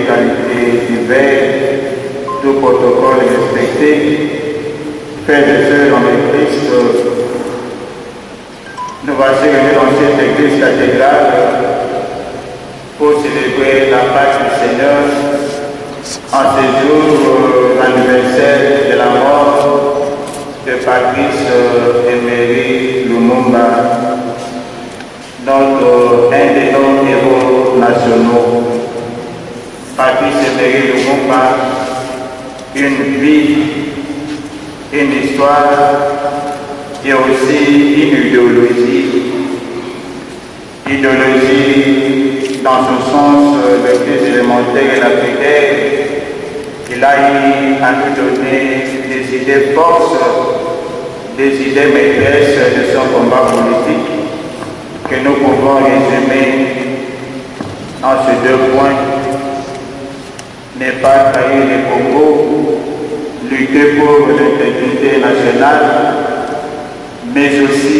l'égalité divers, tout protocole respecté, frères et sœurs dans le Christ, nous voici réunis dans cette église cathédrale pour célébrer la Pâque du Seigneur en ce jour l'anniversaire de la mort de Patrice Emery Lumumba, un de nos héros nationaux. Patrice Emery Lumumba, une vie, une histoire et aussi une idéologie. Idéologie dans son sens le plus élémentaire et lapidaire. Il a eu à nous donner des idées forces, des idées maîtresses de son combat politique que nous pouvons résumer en ces deux points. Ne pas trahir le Congo, lutter pour l'intégrité nationale, mais aussi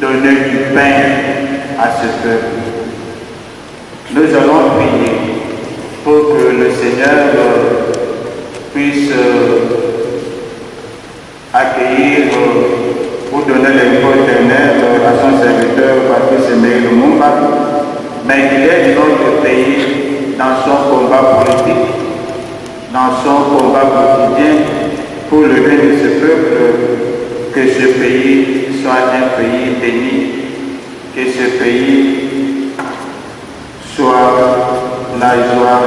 donner du pain à ce peuple. Nous allons prier pour que le Seigneur puisse accueillir ou donner les d'honneur à son serviteur Patrice Emery Lumumba, mais qu'il aide notre pays dans son combat politique, dans son combat quotidien pour le bien de ce peuple, que ce pays soit un pays béni, que ce pays soit la joie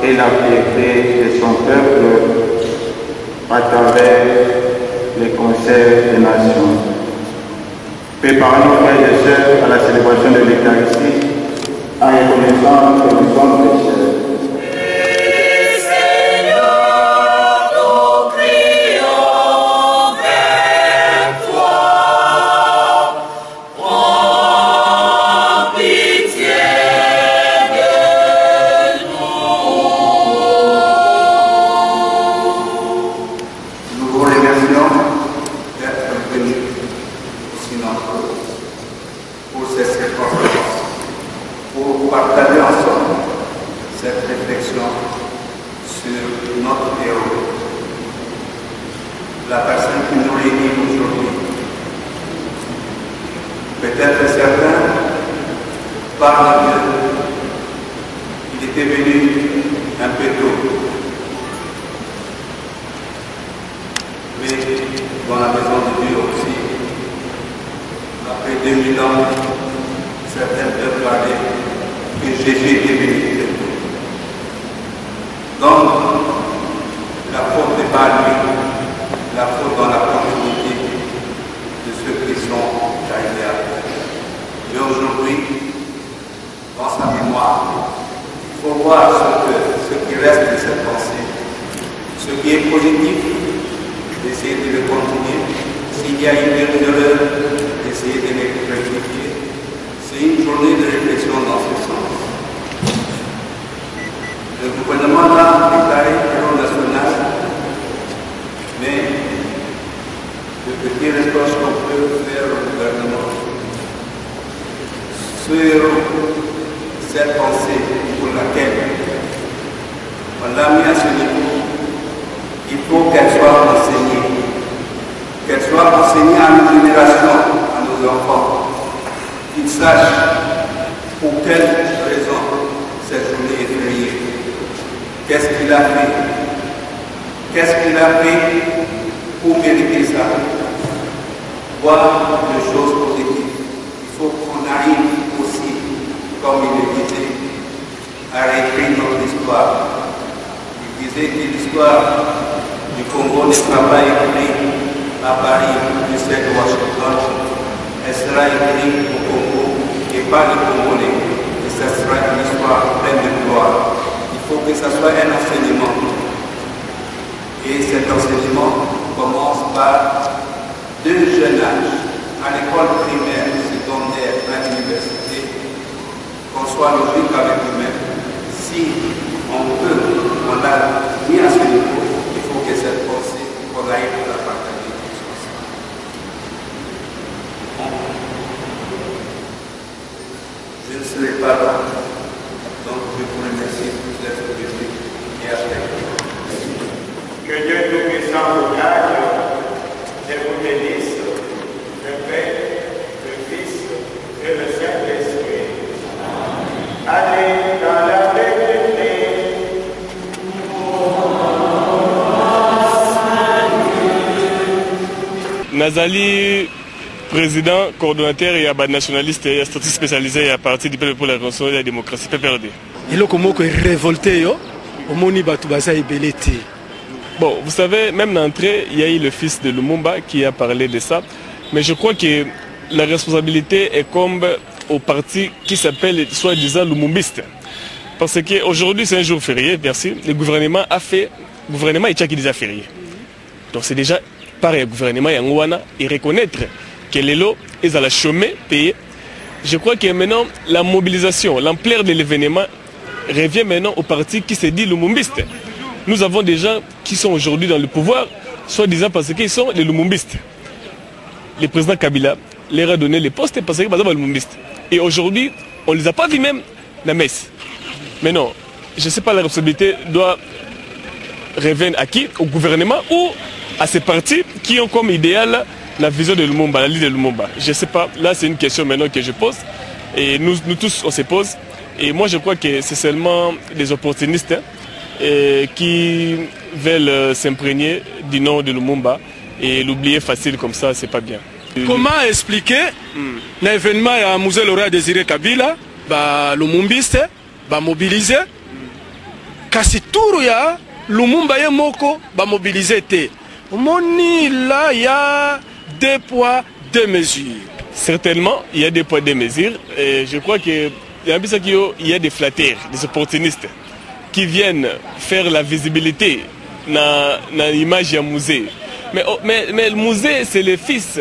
et la fierté de son peuple à travers les concerts des nations. Préparons-nous, frères et sœurs, à la célébration de l'Eucharistie en reconnaissant que nous sommes pécheurs. La personne qui nous réunit aujourd'hui. Peut-être certains parlent qu'il était venu un peu tôt. Mais dans la maison de Dieu aussi, après 2000 ans, certains peuvent parler que Jésus était venu très tôt. Donc, la faute n'est pas à lui. La faute dans la continuité de ceux qui sont derrière. Et aujourd'hui, dans sa mémoire, il faut voir ce qui reste de cette pensée. Ce qui est positif, d'essayer de le continuer. S'il y a une erreur, d'essayer de les rectifier. C'est une journée de réflexion dans ce sens. Le gouvernement là déclaré héros national, mais le petit reproche qu'on peut faire au gouvernement sur cette pensée pour laquelle on l'a mis à ce niveau, il faut qu'elle soit enseignée. Qu'elle soit enseignée à nos générations, à nos enfants, qu'ils sachent pour quelle raison cette journée est fériée. Qu'est-ce qu'il a fait? Qu'est-ce qu'il a fait pour mériter ça? Voir les choses positives. Il faut qu'on arrive aussi, comme il le disait, à réécrire notre histoire. Il disait que l'histoire du Congo ne sera pas écrite à Paris, Bruxelles, Washington. Elle sera écrite au Congo et pas le Congolais. Et ça sera une histoire pleine de gloire. Il faut que ça soit un enseignement. Et cet enseignement commence par deux jeunes âges, à l'école primaire, secondaire, à l'université, qu'on soit logique avec nous-mêmes. Si on peut, on l'a mis à ce niveau, il faut que cette pensée, qu'on aille pour la partager tous ensemble. Je ne serai pas là, donc je vous remercie d'être Que Dieu Tout-Puissant vous garde et vous bénisse, le Père, le Fils et le Saint-Esprit. Allez dans la paix de Dieu. Nazali, président, coordonnateur et abat nationaliste et statut spécialisé à partir du peuple pour la reconstruction de la démocratie, PPRD. Et là, comment est révolté, au moni Batoubaza et Belete. Bon, vous savez, même d'entrée, il y a eu le fils de Lumumba qui a parlé de ça. Mais je crois que la responsabilité est comme au parti qui s'appelle soi-disant Lumumbiste. Parce qu'aujourd'hui, c'est un jour férié, merci. Le gouvernement a fait, le gouvernement est déjà férié. Donc c'est déjà pareil, le gouvernement Yangouana et reconnaître que les lots, ils allaient chômer, payer. Je crois que maintenant, la mobilisation, l'ampleur de l'événement revient maintenant au parti qui se dit Lumumbiste. Nous avons des gens qui sont aujourd'hui dans le pouvoir, soi-disant parce qu'ils sont les Lumumbistes. Le président Kabila leur a donné les postes parce qu'ils sont les Lumumbistes. Et aujourd'hui, on ne les a pas vus même la messe. Mais non, je ne sais pas, la responsabilité doit revenir à qui? Au gouvernement ou à ces partis qui ont comme idéal la vision de Lumumba, la ligne de Lumumba. Je ne sais pas, là c'est une question maintenant que je pose. Et nous tous, on se pose. Et moi je crois que c'est seulement des opportunistes qui veulent s'imprégner du nom de Lumumba. Et l'oublier facile comme ça, c'est pas bien. Comment expliquer l'événement à Musée Laurent Désiré Kabila, Lumumbiste, mobilisé, kasi tour ya Lumumba ye moko mobilisé té. Moni là il y a 2 poids 2 mesures. Certainement, il y a 2 poids 2 mesures. Et je crois qu'il y a des flatteurs, des opportunistes qui viennent faire la visibilité dans l'image du musée. Mais le musée, c'est le fils.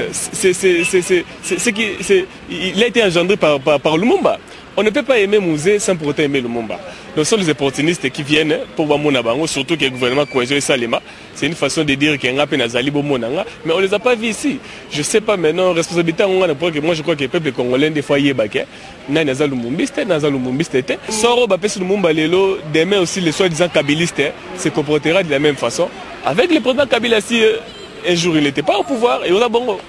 Il a été engendré par Lumumba. On ne peut pas aimer le musée sans pour autant aimer Lumumba. Donc ce sont les opportunistes qui viennent pour voir mon abango, surtout que le gouvernement cohésion et Salema. C'est une façon de dire qu'il y a un peu d'azali bomonanga, mais on ne les a pas vus ici. Je ne sais pas maintenant, responsabilité en moi je crois que le peuple congolais des fois y est baqué. Naza Lumumbiste, Naza Lumumbiste était. Soro Bapes Lumumba Lelo, demain aussi les soi-disant kabylistes se comportera de la même façon. Avec le président Kabila, si un jour il n'était pas au pouvoir, et on a bongo.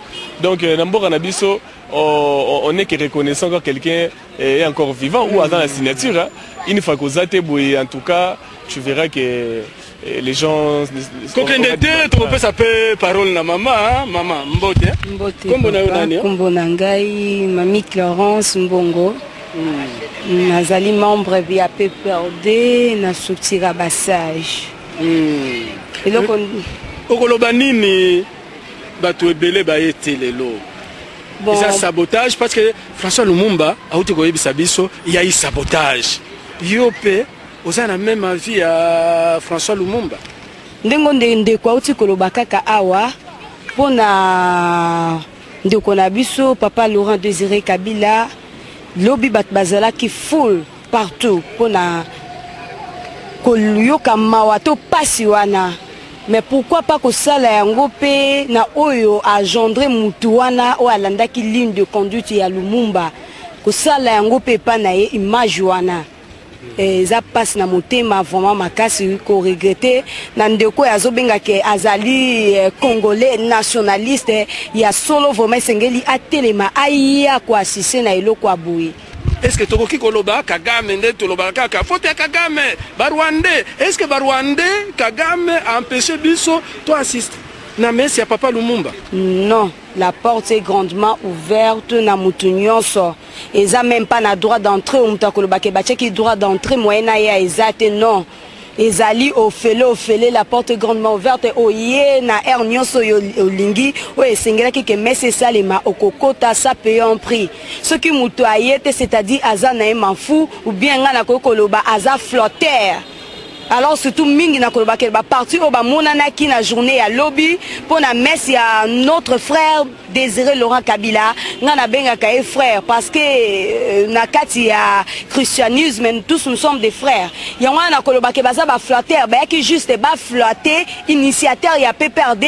Donc, Nambour Anabiso, on n'est que reconnaissant quand quelqu'un est encore vivant ou dans la signature. Hein. Une fois qu'on a été en tout cas, tu verras que les gens. Kokendete, tu peux s'appeler parole na maman, maman, Mbote. Mbote. Kombo Nangai, Mamie Clarence Mbongo. Nazali membre via PPRD, na soutira bassage. Et donc Okolobanini. Bato ebele ba été lelo. Bon. C'est un sabotage parce que François Lumumba a été koyebisa biso, il y a eu sabotage. Yope, oza na même avis à François Lumumba. Ndengo ndeko auti kolobaka ka awa pona ndeko na biso papa Laurent Désiré Kabila lobi bat bazala ki full partout pona koluyoka mawato pasi wana. Mais pourquoi pas que ça la yangope na oyo a gendre mutuana o alanda ki ligne de conduite ya Lumumba que ça la yangope pa na ye image wana ça passe na motema vraiment makasi ko regretter na ndeko ya zobenga ke azali congolais nationaliste ya solo vraiment sengeli atelema aya ko assisté na eloko aboué. Est-ce que Tokoki Koloba, Kagame, Ndetolobaka, Fote Kagame, Barwandais, est-ce que Barwandais, Kagame a empêché Bisso, toi assiste na messe ya Papa Lumumba? Non, la porte est grandement ouverte, na moutounionso. Et ça même pas na droit d'entrée, ou mutakolobake, qui droit d'entrée, moyena ya ezate, non. Ezali ofele la porte est grandement ouverte oye na air nyonso olingi o esengela ki ke messe salema okokota sa paye en prix ce qui muto ayete c'est-à-dire azana manfou ou bien nga na kokoloba aza flotteur. Alors surtout mingi na koloba ke ba parti o ba monana ki na journée à lobby pour na messe ya notre frère Désiré Laurent Kabila nga na benga ka frère parce que na kati ya christianisme tous nous sommes des frères. Ya nga na koloba ke baza ba flatteur ba ki juste ba flotter initiateur ya PPRD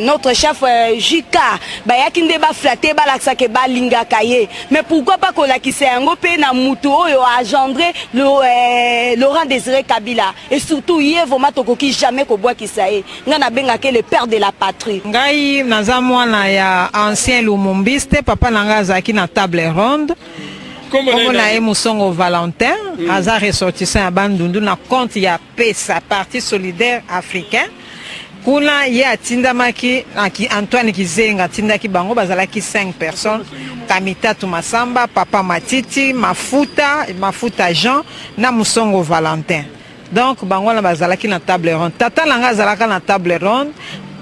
notre chef JK ba ya ki nde ba flatter ba laksa ke ba linga kaye. Mais pourquoi pas ko la ki se yango pe na mutu oyo a engendré Laurent Désiré Kabila Kabila et surtout Yevo Matokoki jamais ko bois qui ça est ngana bengake le père de la patrie ngai naza mwana ya ancien lumumbiste papa nanga azaki na table ronde comme na ye Musongo Valentin aza ressortissant ya bandundu na compte ya PESA Parti solidaire africain kuna ye atindamaki Antoine Kizenga atindaki bango bazalaki 5 personnes Kamitatu Masamba Papa Matiti Mafuta Jean na Musongo Valentin donc bango na bazalaki na table ronde tata nanga azalaka na table ronde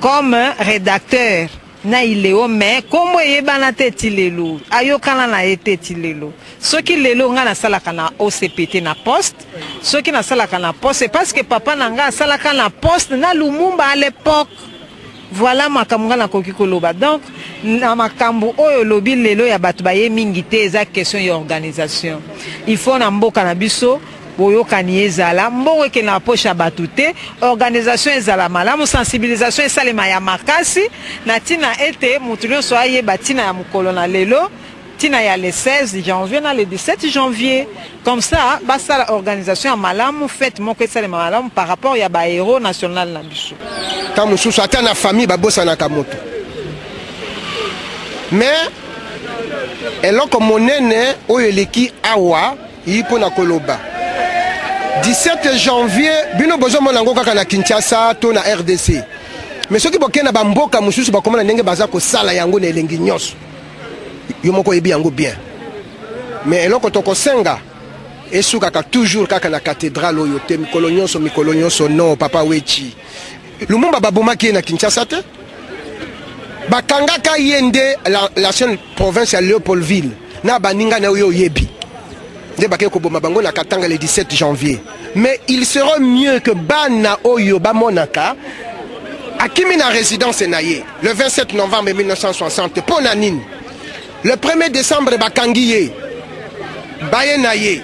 comme rédacteur na ileo mais comme yebana teti lelo ayokana na eteti lelo soki lelo nga na salaka na OCPT na poste soki na salaka na poste parce que papa nanga salaka na poste na Lumumba à l'époque voilà makambo na koki koloba donc na makambo oyo lobi lelo ya batu baye mingi te eza question ya organisation il faut na mboka na biso boyokani ezala mbongo ke na poche batu te organisation ezala malamu sensibilisation esalema ya makasi na tina ete mutu nyonso ayeba tina ya mokolo na lelo tina ya le 16 janvier na le 17 janvier comme ça basala organisation ya malamu fête moko esalema malamu par rapport ya ba héros national na biso ta mususu ata na famille babosanaka moto mais eloko monene oyo eleki awa yipo na koloba 17 janvier bino bozo mona ngo kaka na Kinshasa to na RDC mais soki bokena ba mboka mususu bakomana ndenge baza ko sala yango na elengi nyoso yo moko yebi yango bien mais eloko toko senga esuka ka toujours kaka na cathédrale oyo te mikolo nyonso non papa wechi Lumumba babomaki na Kinshasa te bakangaka yende la chaîne province ya Léopoldville na baninga na oyo yebi le 17 janvier. Mais il sera mieux que Bana Oyo Bamonaka Akimi na résidence naye le 27 novembre 1960 pour Nanine. Le 1er décembre Bakangiye Bayenaye.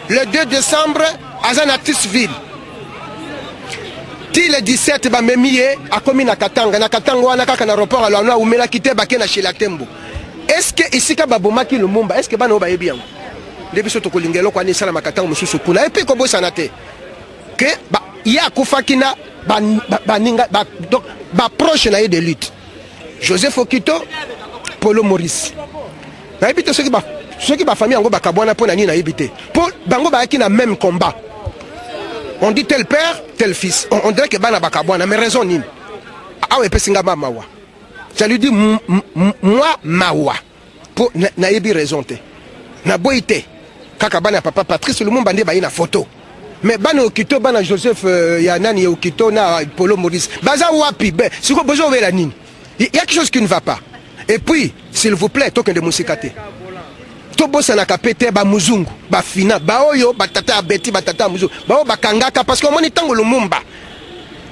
Le 2 décembre Azanatisville. Ti le 17 Bamemiye Akomi na Katanga na Katanga wana kaka na aéroport ala ou mela kité bakena chez la Tembo. Est-ce que ici ka babomaki Lumumba est-ce que bana obayebi yango? Depuis ce que l'ingélo kwa ni sala makatanga mususu kuna et puis kobo sanate que ba ya kufakina baninga donc ba proche na de lutte Joseph Okito Polo Maurice na ebite ceux qui ba famille ngo bakabwana pona ni na ebite pour bango ba ki na même combat on dit tel père tel fils on dirait que bana bakabwana mais raison nini awe pesinga ba mawa ça lui dit moi mawa pour na ebi raison te na boité kaka bana papa Patrice Lumumba nde bayi na photo mais bana Okito bana Joseph Yanani Okito na Polo Maurice baza wapi be siko bozo wela nini il y a quelque chose qui ne va pas et puis s'il vous plaît token de musikate to bossa na kapete ba muzungu ba fina ba oyo batata abeti batata muzungu ba o bakangaka parce que on moni tango Lumumba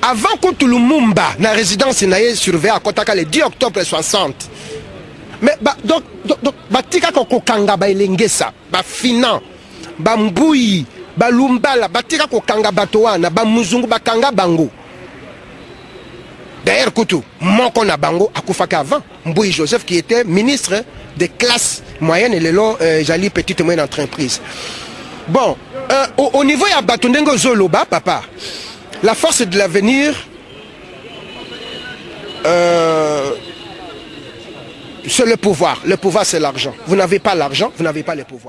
avant que Lumumba na résidence na ye surveiller à Kotaka le 10 octobre 60. Mais donc batika ko kanga ba elengesa ba finan ba mbuyi ba lumbala batika ko kanga batoana ba muzungu ba kanga bango d'ailleurs kutu moko na bango akufaka avant Mbuyi Joseph qui était ministre des classes moyennes et lelo jali petite moyenne entreprise. Bon au niveau ya batondengo zoloba papa la force de l'avenir c'est le pouvoir c'est l'argent. Vous n'avez pas l'argent, vous n'avez pas le pouvoir.